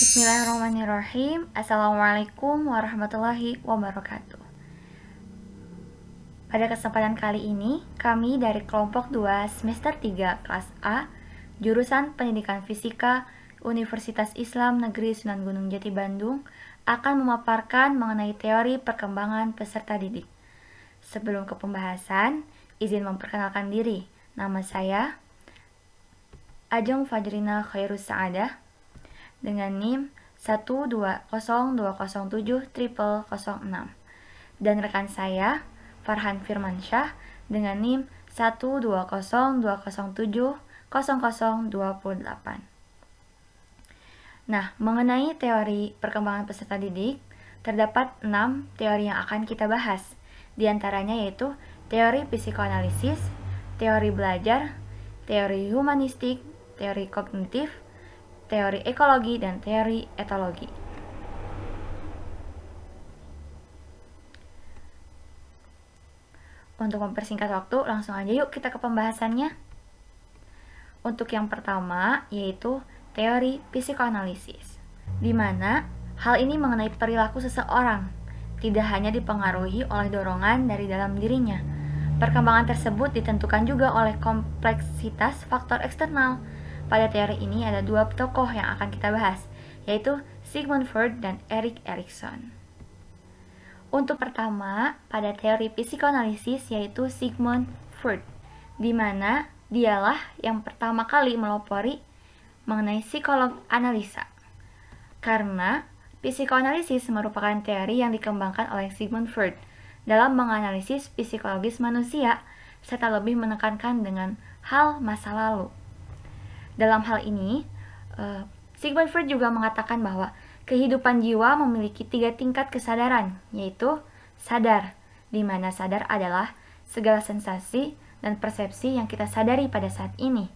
Bismillahirrahmanirrahim. Assalamualaikum warahmatullahi wabarakatuh. Pada kesempatan kali ini, kami dari kelompok 2 semester 3 kelas A, jurusan Pendidikan Fisika, Universitas Islam Negeri Sunan Gunung Jati Bandung, akan memaparkan mengenai teori perkembangan peserta didik. Sebelum ke pembahasan, izin memperkenalkan diri. Nama saya Ajeng Fajrina Khairus Saadah dengan NIM 120207006 dan rekan saya Farhan Firmansyah dengan NIM 12020700028. Nah, mengenai teori perkembangan peserta didik, terdapat 6 teori yang akan kita bahas. Di antaranya yaitu teori psikoanalisis, teori belajar, teori humanistik, teori kognitif, teori ekologi, dan teori etologi. Untuk mempersingkat waktu, langsung aja yuk kita ke pembahasannya. Untuk yang pertama, yaitu teori psikoanalisis, di mana hal ini mengenai perilaku seseorang, tidak hanya dipengaruhi oleh dorongan dari dalam dirinya. Perkembangan tersebut ditentukan juga oleh kompleksitas faktor eksternal. Pada teori ini ada 2 tokoh yang akan kita bahas, yaitu Sigmund Freud dan Erik Erikson. Untuk pertama, pada teori psikoanalisis yaitu Sigmund Freud, di mana dialah yang pertama kali melopori mengenai psikolog analisa. Karena psikoanalisis merupakan teori yang dikembangkan oleh Sigmund Freud dalam menganalisis psikologis manusia, serta lebih menekankan dengan hal masa lalu. Dalam hal ini, Sigmund Freud juga mengatakan bahwa kehidupan jiwa memiliki 3 tingkat kesadaran, yaitu sadar, di mana sadar adalah segala sensasi dan persepsi yang kita sadari pada saat ini.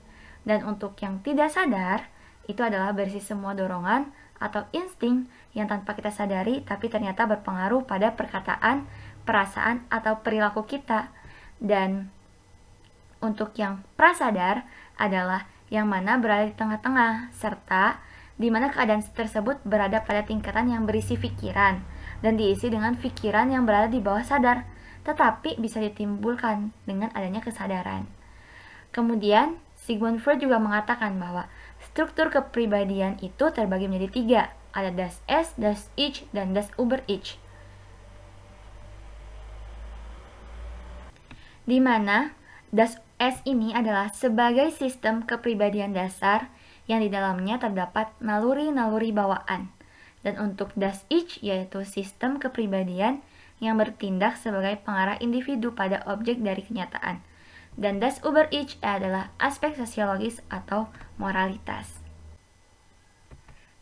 Dan untuk yang tidak sadar, itu adalah berisi semua dorongan atau insting yang tanpa kita sadari tapi ternyata berpengaruh pada perkataan, perasaan, atau perilaku kita. Dan untuk yang prasadar adalah yang mana berada di tengah-tengah, serta di mana keadaan tersebut berada pada tingkatan yang berisi pikiran dan diisi dengan pikiran yang berada di bawah sadar, tetapi bisa ditimbulkan dengan adanya kesadaran. Kemudian, Sigmund Freud juga mengatakan bahwa struktur kepribadian itu terbagi menjadi 3, ada das Es, das Ich, dan das Über-Ich. Di mana das Es ini adalah sebagai sistem kepribadian dasar yang di dalamnya terdapat naluri-naluri bawaan. Dan untuk das Ich yaitu sistem kepribadian yang bertindak sebagai pengarah individu pada objek dari kenyataan. Dan das Über-Ich adalah aspek sosiologis atau moralitas.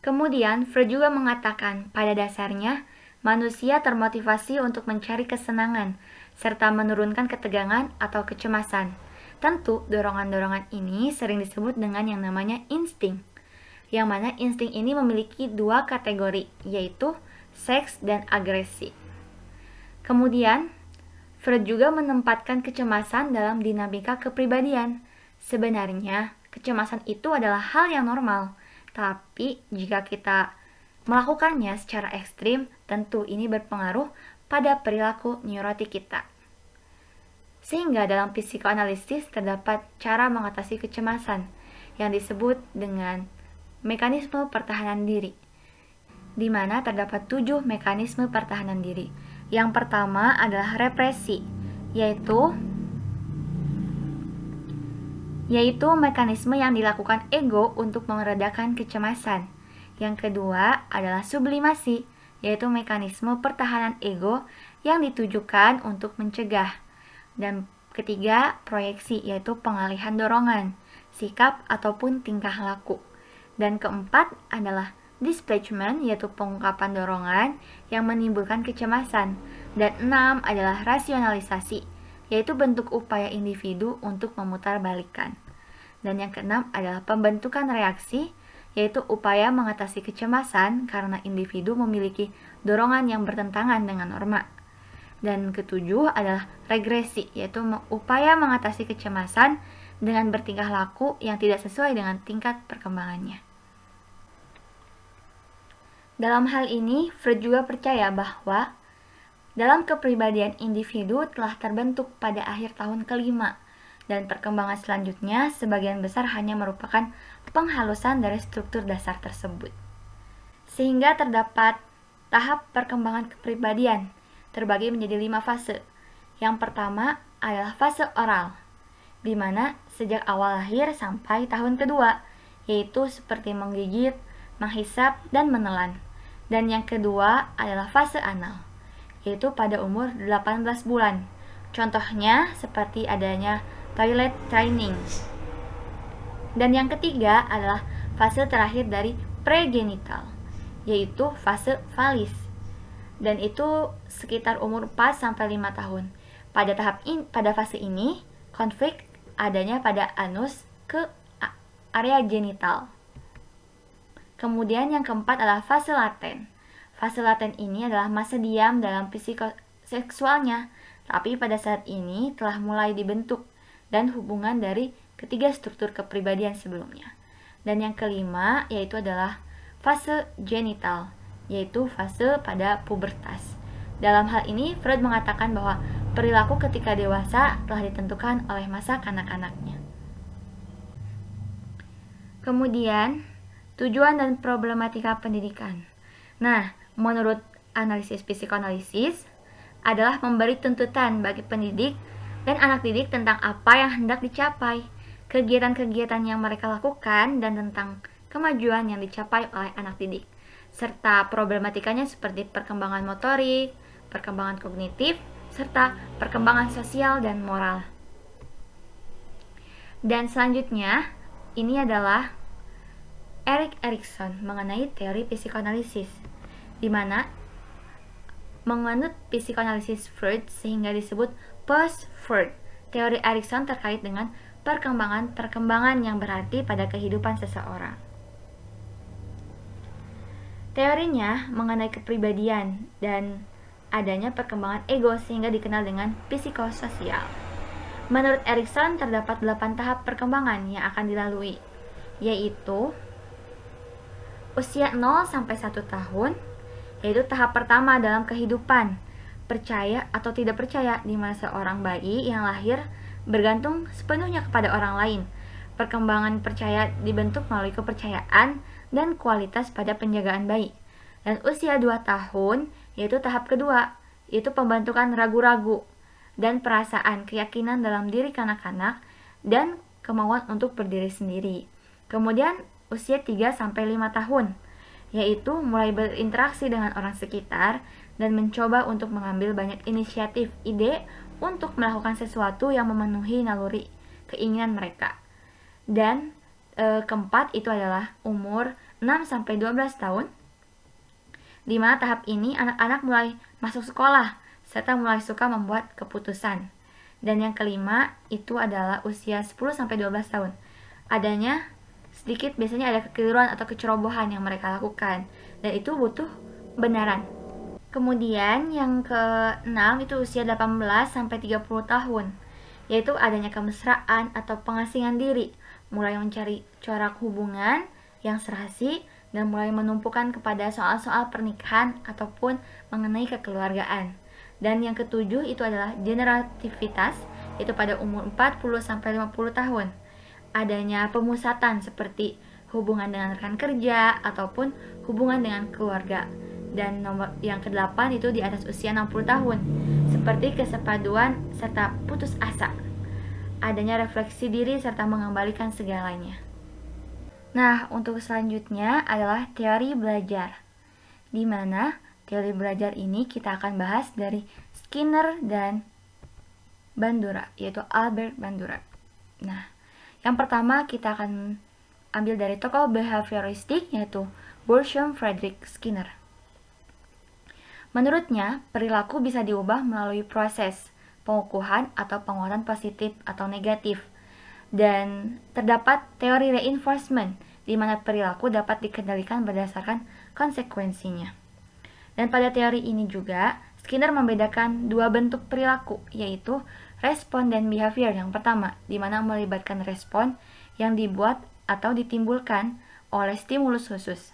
Kemudian Freud juga mengatakan pada dasarnya manusia termotivasi untuk mencari kesenangan serta menurunkan ketegangan atau kecemasan. Tentu, dorongan-dorongan ini sering disebut dengan yang namanya insting, yang mana insting ini memiliki 2 kategori, yaitu seks dan agresi. Kemudian, Freud juga menempatkan kecemasan dalam dinamika kepribadian. Sebenarnya, kecemasan itu adalah hal yang normal, tapi jika kita melakukannya secara ekstrim, tentu ini berpengaruh pada perilaku neurotik kita. Sehingga dalam psikoanalisis terdapat cara mengatasi kecemasan yang disebut dengan mekanisme pertahanan diri, di mana terdapat 7 mekanisme pertahanan diri. Yang pertama adalah represi, yaitu mekanisme yang dilakukan ego untuk meredakan kecemasan. Yang kedua adalah sublimasi, yaitu mekanisme pertahanan ego yang ditujukan untuk mencegah. Dan ketiga, proyeksi, yaitu pengalihan dorongan, sikap ataupun tingkah laku. Dan keempat adalah displacement, yaitu pengungkapan dorongan yang menimbulkan kecemasan. Dan 6 adalah rasionalisasi, yaitu bentuk upaya individu untuk memutarbalikkan. Dan yang keenam adalah pembentukan reaksi, yaitu upaya mengatasi kecemasan karena individu memiliki dorongan yang bertentangan dengan norma. Dan ketujuh adalah regresi, yaitu upaya mengatasi kecemasan dengan bertingkah laku yang tidak sesuai dengan tingkat perkembangannya. Dalam hal ini, Freud juga percaya bahwa dalam kepribadian individu telah terbentuk pada akhir tahun kelima, dan perkembangan selanjutnya sebagian besar hanya merupakan penghalusan dari struktur dasar tersebut. Sehingga terdapat tahap perkembangan kepribadian, terbagi menjadi 5 fase. Yang pertama adalah fase oral, di mana sejak awal lahir sampai tahun kedua, yaitu seperti menggigit, menghisap, dan menelan. Dan yang kedua adalah fase anal, yaitu pada umur 18 bulan. Contohnya seperti adanya toilet training. Dan yang ketiga adalah fase terakhir dari pregenital, yaitu fase valis. Dan itu sekitar umur 4-5 tahun. Pada fase ini, konflik adanya pada anus ke area genital. Kemudian yang keempat adalah fase laten. Fase laten ini adalah masa diam dalam psikoseksualnya, tapi pada saat ini telah mulai dibentuk dan hubungan dari ketiga struktur kepribadian sebelumnya. Dan yang kelima yaitu adalah fase genital, yaitu fase pada pubertas. Dalam hal ini, Freud mengatakan bahwa perilaku ketika dewasa telah ditentukan oleh masa kanak-kanaknya. Kemudian, tujuan dan problematika pendidikan. Nah, menurut analisis psikoanalisis adalah memberi tuntutan bagi pendidik dan anak didik tentang apa yang hendak dicapai, kegiatan-kegiatan yang mereka lakukan, dan tentang kemajuan yang dicapai oleh anak didik, serta problematikanya seperti perkembangan motorik, perkembangan kognitif, serta perkembangan sosial dan moral. Dan selanjutnya, ini adalah Erik Erikson mengenai teori psikoanalisis, di mana menganut psikoanalisis Freud sehingga disebut post-Freud. Teori Erikson terkait dengan perkembangan yang berarti pada kehidupan seseorang. Teorinya mengenai kepribadian dan adanya perkembangan ego sehingga dikenal dengan psikososial. Menurut Erikson terdapat 8 tahap perkembangan yang akan dilalui, yaitu usia 0-1 tahun, yaitu tahap pertama dalam kehidupan, percaya atau tidak percaya, di mana seorang bayi yang lahir bergantung sepenuhnya kepada orang lain. Perkembangan percaya dibentuk melalui kepercayaan dan kualitas pada penjagaan bayi. Dan usia 2 tahun, yaitu tahap kedua, yaitu pembentukan ragu-ragu dan perasaan keyakinan dalam diri kanak-kanak dan kemauan untuk berdiri sendiri. Kemudian usia 3-5 tahun, yaitu mulai berinteraksi dengan orang sekitar dan mencoba untuk mengambil banyak inisiatif ide untuk melakukan sesuatu yang memenuhi naluri keinginan mereka. Dan keempat itu adalah umur 6-12 tahun, di mana tahap ini anak-anak mulai masuk sekolah serta mulai suka membuat keputusan. Dan yang kelima itu adalah usia 10-12 tahun. Adanya sedikit biasanya ada kekeliruan atau kecerobohan yang mereka lakukan, dan itu butuh benaran. Kemudian yang ke-6 itu usia 18-30 tahun, yaitu adanya kemesraan atau pengasingan diri, mulai mencari corak hubungan yang serasi dan mulai menumpukan kepada soal-soal pernikahan ataupun mengenai kekeluargaan. Dan yang ke-7 itu adalah generativitas, yaitu pada umur 40-50 tahun. Adanya pemusatan seperti hubungan dengan rekan kerja ataupun hubungan dengan keluarga. Dan nomor yang ke-8 itu di atas usia 60 tahun, seperti kesepaduan serta putus asa. Adanya refleksi diri serta mengembalikan segalanya. Nah, untuk selanjutnya adalah teori belajar, di mana teori belajar ini kita akan bahas dari Skinner dan Bandura, yaitu Albert Bandura. Nah, yang pertama kita akan ambil dari tokoh behavioristik, yaitu Bertram Frederick Skinner. Menurutnya, perilaku bisa diubah melalui proses pengukuhan atau penguatan positif atau negatif. Dan terdapat teori reinforcement, di mana perilaku dapat dikendalikan berdasarkan konsekuensinya. Dan pada teori ini juga, Skinner membedakan dua bentuk perilaku, yaitu respon dan behavior. Yang pertama, di mana melibatkan respon yang dibuat atau ditimbulkan oleh stimulus khusus.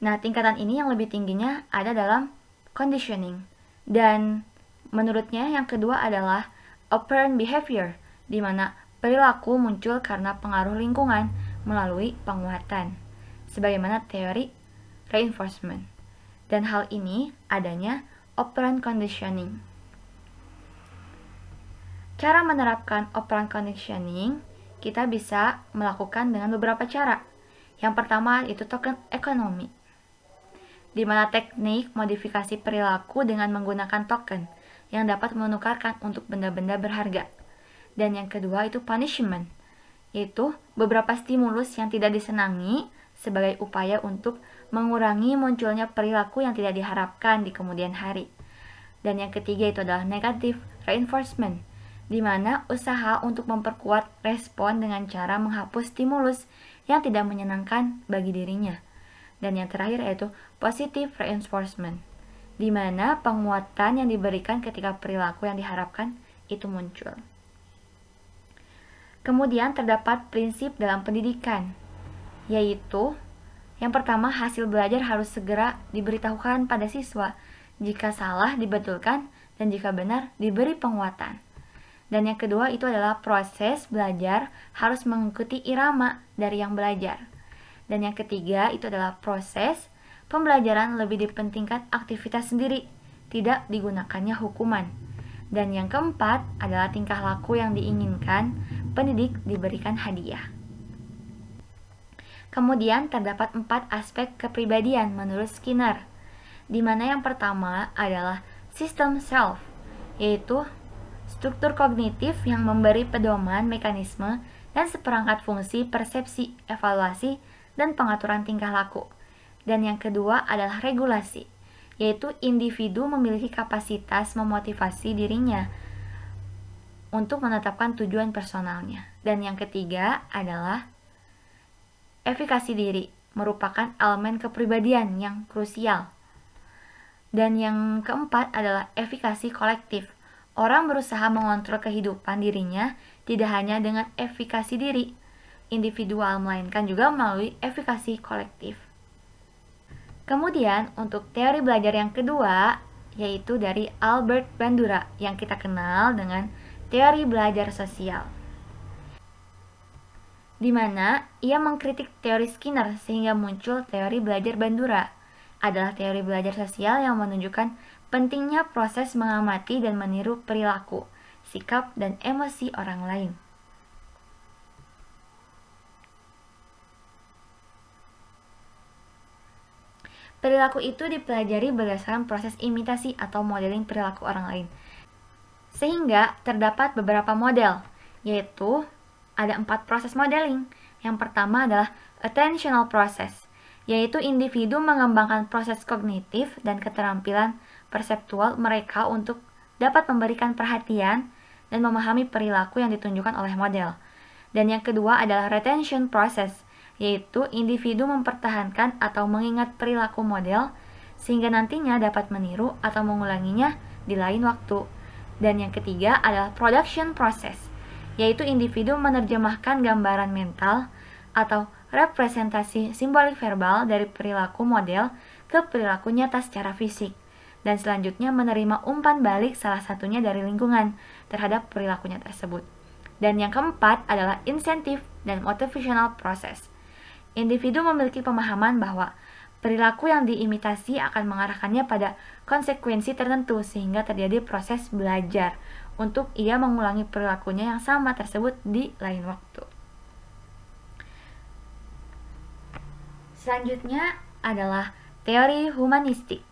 Nah, tingkatan ini yang lebih tingginya ada dalam conditioning. Dan menurutnya yang kedua adalah operant behavior, di mana perilaku muncul karena pengaruh lingkungan melalui penguatan, sebagaimana teori reinforcement. Dan hal ini adanya operant conditioning. Cara menerapkan operant conditioning, kita bisa melakukan dengan beberapa cara. Yang pertama itu token economy, di mana teknik modifikasi perilaku dengan menggunakan token yang dapat menukarkan untuk benda-benda berharga. Dan yang kedua itu punishment, yaitu beberapa stimulus yang tidak disenangi sebagai upaya untuk mengurangi munculnya perilaku yang tidak diharapkan di kemudian hari. Dan yang ketiga itu adalah negative reinforcement, di mana usaha untuk memperkuat respon dengan cara menghapus stimulus yang tidak menyenangkan bagi dirinya. Dan yang terakhir yaitu positive reinforcement, di mana penguatan yang diberikan ketika perilaku yang diharapkan itu muncul. Kemudian terdapat prinsip dalam pendidikan, yaitu yang pertama, hasil belajar harus segera diberitahukan pada siswa. Jika salah dibetulkan dan jika benar diberi penguatan. Dan yang kedua itu adalah proses belajar harus mengikuti irama dari yang belajar. Dan yang ketiga itu adalah proses pembelajaran lebih dipentingkan aktivitas sendiri, tidak digunakannya hukuman. Dan yang keempat adalah tingkah laku yang diinginkan pendidik diberikan hadiah. Kemudian terdapat 4 aspek kepribadian menurut Skinner, di mana yang pertama adalah sistem self, yaitu struktur kognitif yang memberi pedoman mekanisme dan seperangkat fungsi persepsi, evaluasi, dan pengaturan tingkah laku. Dan yang kedua adalah regulasi, yaitu individu memiliki kapasitas memotivasi dirinya untuk menetapkan tujuan personalnya. Dan yang ketiga adalah efikasi diri, merupakan elemen kepribadian yang krusial. Dan yang keempat adalah efikasi kolektif. Orang berusaha mengontrol kehidupan dirinya tidak hanya dengan efikasi diri individual, melainkan juga melalui efikasi kolektif. Kemudian untuk teori belajar yang kedua, yaitu dari Albert Bandura, yang kita kenal dengan teori belajar sosial, di mana ia mengkritik teori Skinner sehingga muncul teori belajar Bandura. Adalah teori belajar sosial yang menunjukkan pentingnya proses mengamati dan meniru perilaku, sikap, dan emosi orang lain. Perilaku itu dipelajari berdasarkan proses imitasi atau modeling perilaku orang lain. Sehingga terdapat beberapa model, yaitu ada 4 proses modeling. Yang pertama adalah attentional process, yaitu individu mengembangkan proses kognitif dan keterampilan perseptual mereka untuk dapat memberikan perhatian dan memahami perilaku yang ditunjukkan oleh model. Dan yang kedua adalah retention process, yaitu individu mempertahankan atau mengingat perilaku model sehingga nantinya dapat meniru atau mengulanginya di lain waktu. Dan yang ketiga adalah production process, yaitu individu menerjemahkan gambaran mental atau representasi simbolik verbal dari perilaku model ke perilaku nyata secara fisik, dan selanjutnya menerima umpan balik salah satunya dari lingkungan terhadap perilakunya tersebut. Dan yang keempat adalah incentive dan motivational process. Individu memiliki pemahaman bahwa perilaku yang diimitasi akan mengarahkannya pada konsekuensi tertentu sehingga terjadi proses belajar untuk ia mengulangi perilakunya yang sama tersebut di lain waktu. Selanjutnya adalah teori humanistik.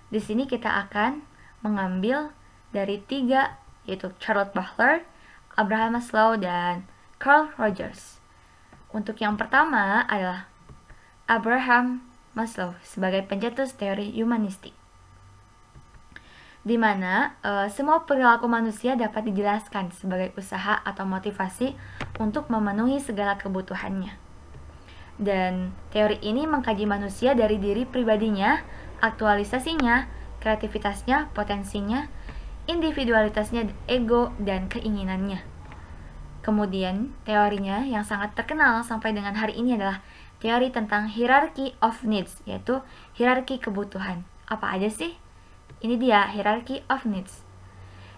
Di sini kita akan mengambil dari 3, yaitu Charlotte Butler, Abraham Maslow, dan Carl Rogers. Untuk yang pertama adalah Abraham Maslow sebagai pencetus teori humanistik, di mana semua perilaku manusia dapat dijelaskan sebagai usaha atau motivasi untuk memenuhi segala kebutuhannya. Dan teori ini mengkaji manusia dari diri pribadinya, aktualisasinya, kreativitasnya, potensinya, individualitasnya, ego, dan keinginannya. Kemudian teorinya yang sangat terkenal sampai dengan hari ini adalah teori tentang hierarchy of needs, yaitu hierarki kebutuhan. Apa aja sih? Ini dia hierarchy of needs.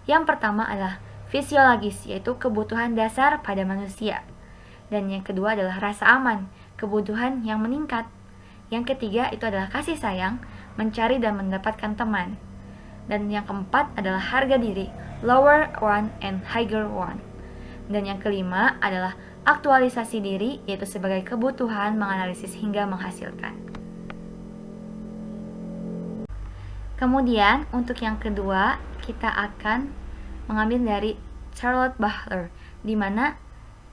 Yang pertama adalah fisiologis, yaitu kebutuhan dasar pada manusia. Dan yang kedua adalah rasa aman, kebutuhan yang meningkat. Yang ketiga itu adalah kasih sayang, mencari dan mendapatkan teman. Dan yang keempat adalah harga diri, lower one and higher one. Dan yang kelima adalah aktualisasi diri, yaitu sebagai kebutuhan menganalisis hingga menghasilkan. Kemudian untuk yang kedua kita akan mengambil dari Charlotte Butler, di mana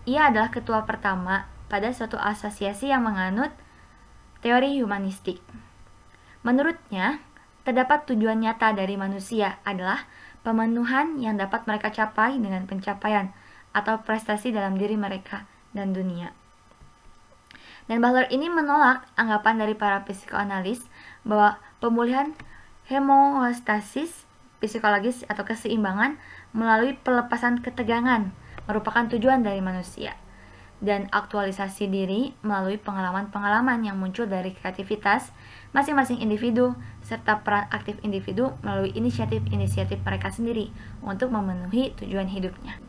ia adalah ketua pertama pada suatu asosiasi yang menganut teori humanistik. Menurutnya, terdapat tujuan nyata dari manusia adalah pemenuhan yang dapat mereka capai dengan pencapaian atau prestasi dalam diri mereka dan dunia. Dan Butler ini menolak anggapan dari para psikoanalis bahwa pemulihan homeostasis psikologis atau keseimbangan melalui pelepasan ketegangan merupakan tujuan dari manusia, dan aktualisasi diri melalui pengalaman-pengalaman yang muncul dari kreativitas masing-masing individu serta peran aktif individu melalui inisiatif-inisiatif mereka sendiri untuk memenuhi tujuan hidupnya.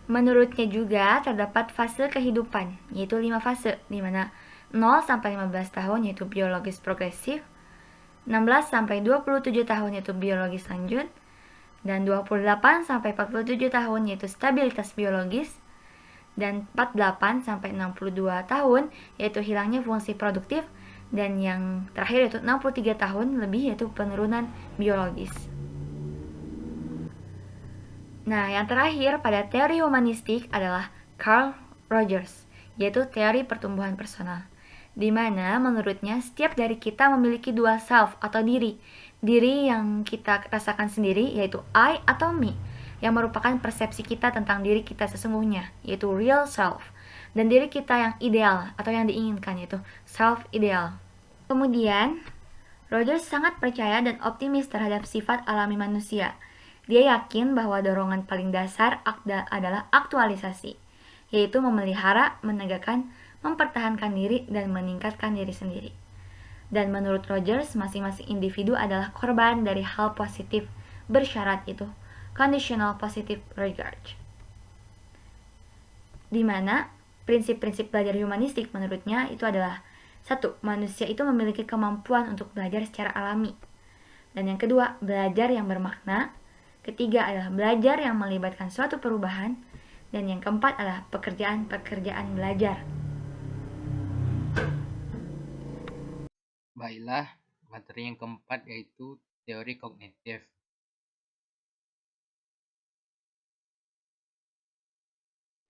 Menurutnya juga terdapat fase kehidupan, yaitu 5 fase, di mana 0 sampai 15 tahun yaitu biologis progresif, 16 sampai 27 tahun yaitu biologis lanjut, dan 28 sampai 47 tahun yaitu stabilitas biologis, dan 48 sampai 62 tahun yaitu hilangnya fungsi produktif, dan yang terakhir yaitu 63 tahun lebih yaitu penurunan biologis. Nah, yang terakhir pada teori humanistik adalah Carl Rogers, yaitu teori pertumbuhan personal, di mana menurutnya setiap dari kita memiliki dua self atau diri yang kita rasakan sendiri, yaitu I atau me, yang merupakan persepsi kita tentang diri kita sesungguhnya, yaitu real self, dan diri kita yang ideal atau yang diinginkan, yaitu self ideal. Kemudian, Rogers sangat percaya dan optimis terhadap sifat alami manusia. Dia yakin bahwa dorongan paling dasar adalah aktualisasi, yaitu memelihara, menegakkan, mempertahankan diri, dan meningkatkan diri sendiri. Dan menurut Rogers, masing-masing individu adalah korban dari hal positif bersyarat itu, conditional positive regard. Di mana prinsip-prinsip belajar humanistik menurutnya itu adalah: 1. Manusia itu memiliki kemampuan untuk belajar secara alami. Dan yang kedua, belajar yang bermakna. Ketiga adalah belajar yang melibatkan suatu perubahan. Dan yang keempat adalah pekerjaan belajar. Baiklah, materi yang keempat yaitu teori kognitif.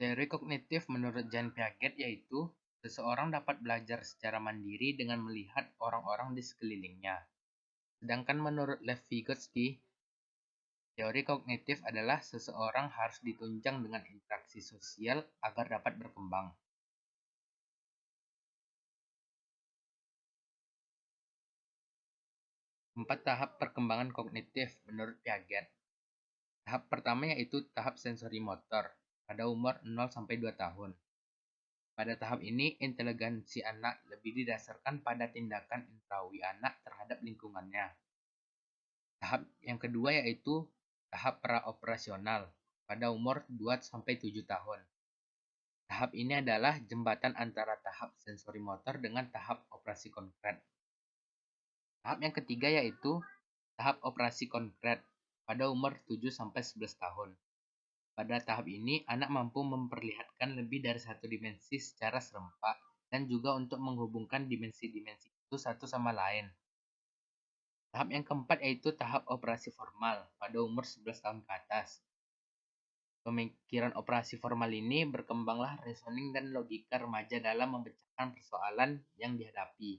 Teori kognitif menurut Jean Piaget yaitu seseorang dapat belajar secara mandiri dengan melihat orang-orang di sekelilingnya. Sedangkan menurut Lev Vygotsky, teori kognitif adalah seseorang harus ditunjang dengan interaksi sosial agar dapat berkembang. Empat tahap perkembangan kognitif menurut Piaget. Tahap pertama yaitu tahap sensori motor pada umur 0-2 tahun. Pada tahap ini, inteligensi anak lebih didasarkan pada tindakan intrawi anak terhadap lingkungannya. Tahap yang kedua yaitu tahap praoperasional pada umur 2-7 tahun. Tahap ini adalah jembatan antara tahap sensori motor dengan tahap operasi konkret. Tahap yang ketiga yaitu tahap operasi konkret pada umur 7-11 tahun. Pada tahap ini, anak mampu memperlihatkan lebih dari satu dimensi secara serempak dan juga untuk menghubungkan dimensi-dimensi itu satu sama lain. Tahap yang keempat yaitu tahap operasi formal pada umur 11 tahun ke atas. Pemikiran operasi formal ini berkembanglah reasoning dan logika remaja dalam memecahkan persoalan yang dihadapi.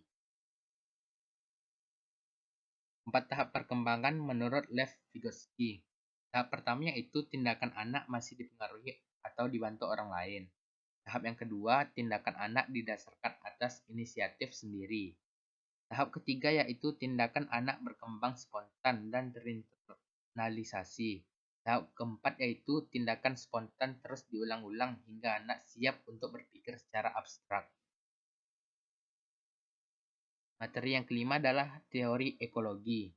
4 tahap perkembangan menurut Lev Vygotsky. Tahap pertama yaitu tindakan anak masih dipengaruhi atau dibantu orang lain. Tahap yang kedua, tindakan anak didasarkan atas inisiatif sendiri. Tahap ketiga yaitu tindakan anak berkembang spontan dan terinternalisasi. Tahap keempat yaitu tindakan spontan terus diulang-ulang hingga anak siap untuk berpikir secara abstrak. Materi yang kelima adalah teori ekologi.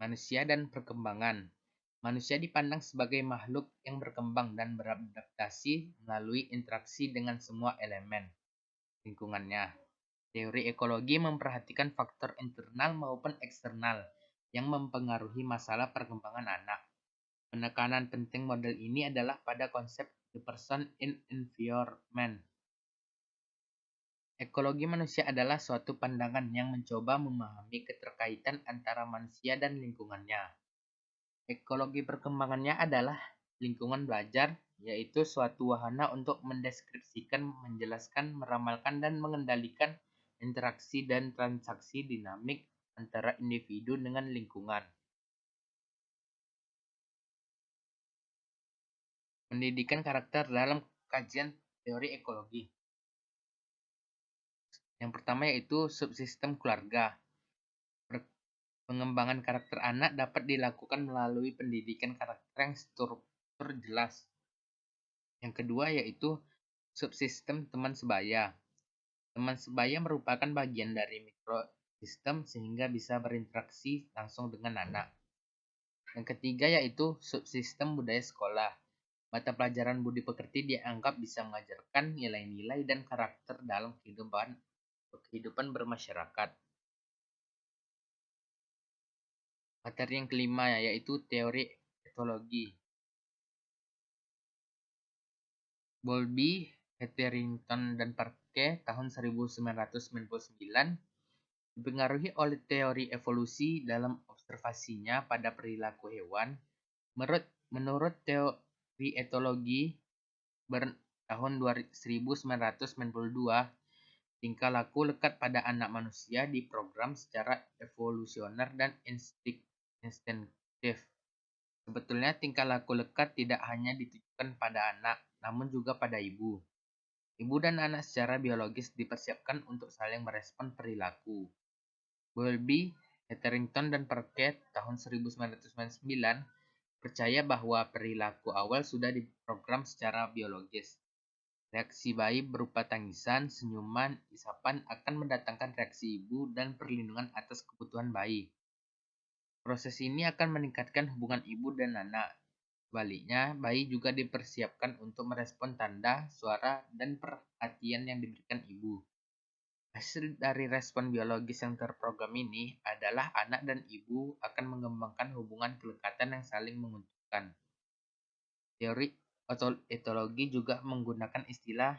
Manusia dan perkembangan. Manusia dipandang sebagai makhluk yang berkembang dan beradaptasi melalui interaksi dengan semua elemen lingkungannya. Teori ekologi memperhatikan faktor internal maupun eksternal yang mempengaruhi masalah perkembangan anak. Penekanan penting model ini adalah pada konsep the person in environment. Ekologi manusia adalah suatu pandangan yang mencoba memahami keterkaitan antara manusia dan lingkungannya. Ekologi perkembangannya adalah lingkungan belajar, yaitu suatu wahana untuk mendeskripsikan, menjelaskan, meramalkan, dan mengendalikan interaksi dan transaksi dinamik antara individu dengan lingkungan. Pendidikan karakter dalam kajian teori ekologi. Yang pertama yaitu subsistem keluarga. Pengembangan karakter anak dapat dilakukan melalui pendidikan karakter yang struktur jelas. Yang kedua yaitu subsistem teman sebaya. Teman sebaya merupakan bagian dari mikrosistem sehingga bisa berinteraksi langsung dengan anak. Yang ketiga yaitu subsistem budaya sekolah. Mata pelajaran budi pekerti dianggap bisa mengajarkan nilai-nilai dan karakter dalam kehidupan bermasyarakat. Materi yang kelima yaitu teori etologi. Bowlby, Hetherington, dan Parke tahun 1999 dipengaruhi oleh teori evolusi dalam observasinya pada perilaku hewan. Menurut teori etologi tahun 1992, tingkah laku lekat pada anak manusia diprogram secara evolusioner dan instinktif. Sebetulnya tingkah laku lekat tidak hanya ditujukan pada anak, namun juga pada ibu. Ibu dan anak secara biologis dipersiapkan untuk saling merespon perilaku. Bowlby, Hetherington, dan Parke tahun 1999 percaya bahwa perilaku awal sudah diprogram secara biologis. Reaksi bayi berupa tangisan, senyuman, isapan akan mendatangkan reaksi ibu dan perlindungan atas kebutuhan bayi. Proses ini akan meningkatkan hubungan ibu dan anak. Sebaliknya, bayi juga dipersiapkan untuk merespon tanda, suara, dan perhatian yang diberikan ibu. Hasil dari respon biologis yang terprogram ini adalah anak dan ibu akan mengembangkan hubungan kelekatan yang saling menguntungkan. Teori etologi juga menggunakan istilah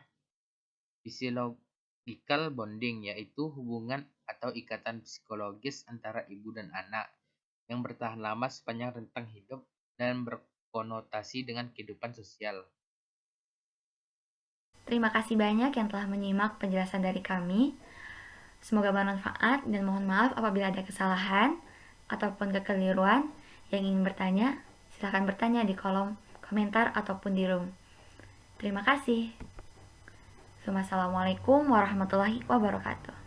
physiological bonding, yaitu hubungan atau ikatan psikologis antara ibu dan anak yang bertahan lama sepanjang rentang hidup dan berkonotasi dengan kehidupan sosial. Terima kasih banyak yang telah menyimak penjelasan dari kami. Semoga bermanfaat dan mohon maaf apabila ada kesalahan ataupun kekeliruan. Yang ingin bertanya, silakan bertanya di kolom komentar ataupun di room. Terima kasih. Wassalamualaikum warahmatullahi wabarakatuh.